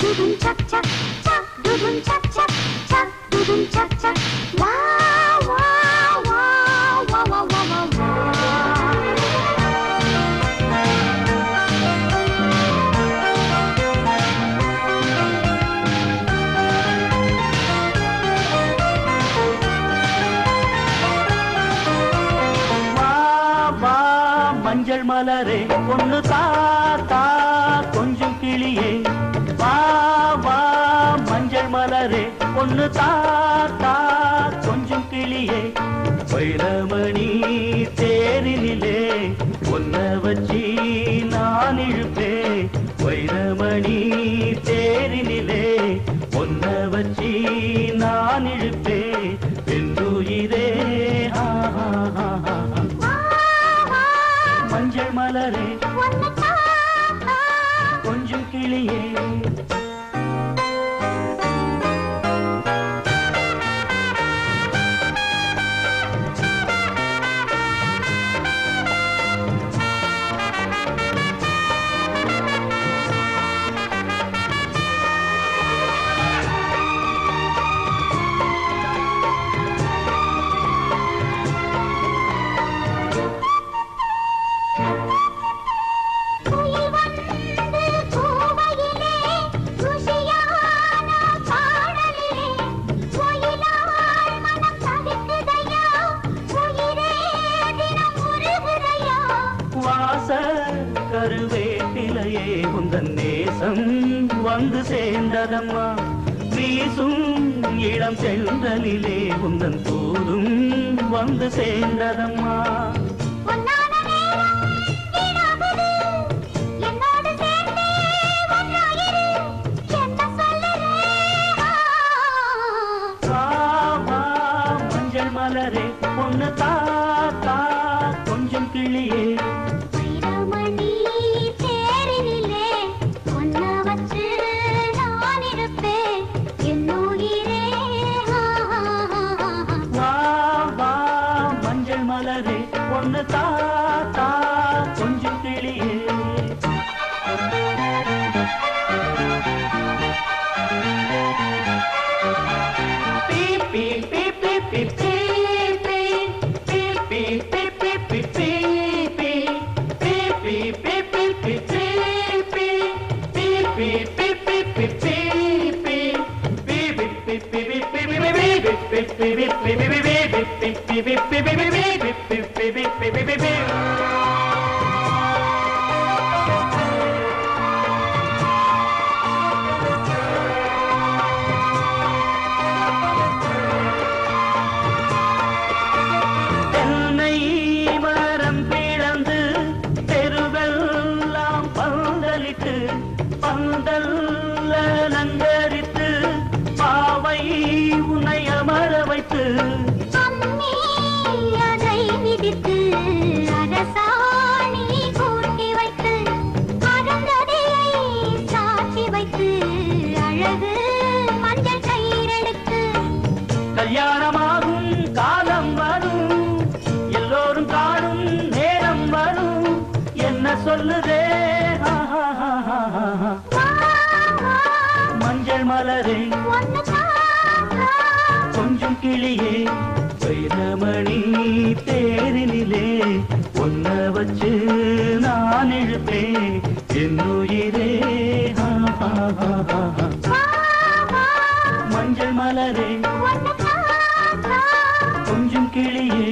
dudum chak chak chak dudum chak chak chak dudum chak chak wow wow wow wow wow wow wow மஞ்சள் மலரே பொண்ணு தாத்தா கொஞ்சம் கிளியே வா வா மஞ்சள் மலரே பொண்ணு தாத்தா கொஞ்சம் கிளியே வைரமணி தேரினிலே பொன்ன வச்சி நான் இழுப்பே வைரமணி தேரினிலே பொன்ன வச்சி நான் இழுப்பே பெண்ணுயிரே மஞ்சள் மலரே கொஞ்சம் கிளியே கருவேட்டிலையே உந்தன் நேசம் வந்து சேர்ந்ததம்மா வீசும் இளம் சென்றலிலே உந்தன் தூதும் வந்து சேர்ந்ததம்மா மஞ்சள் மலரே பொண்ணு தாத்தா கொஞ்சம் கிளியே மலரே பொண்ணு தாத்தா கொஞ்சம் கிளியே BP BP BP BP BP BP BP BP தென்னை மரம் பிளந்து தெருவெல்லாம் பந்தலிட்டு பந்தல்ல நங்கரித்து பாவை உன்னை அமர வைத்து அதை விதித்து அரசாணி கூட்டி வைத்து அருந்ததியை சாட்சி வைத்து அழகு மஞ்சள் கயிறெடுத்து கல்யாணமாகும் காலம் வரும் எல்லோரும் காணும் நேரம் வரும் என்ன சொல்லுதே மஞ்சள் மலரே கொஞ்சம் கிளியே வைரமணி தேரினிலே பொன்ன வச்சு நான் இழுப்பே என்னுயிரே மஞ்சள் மலரே கொஞ்சம் கிளியே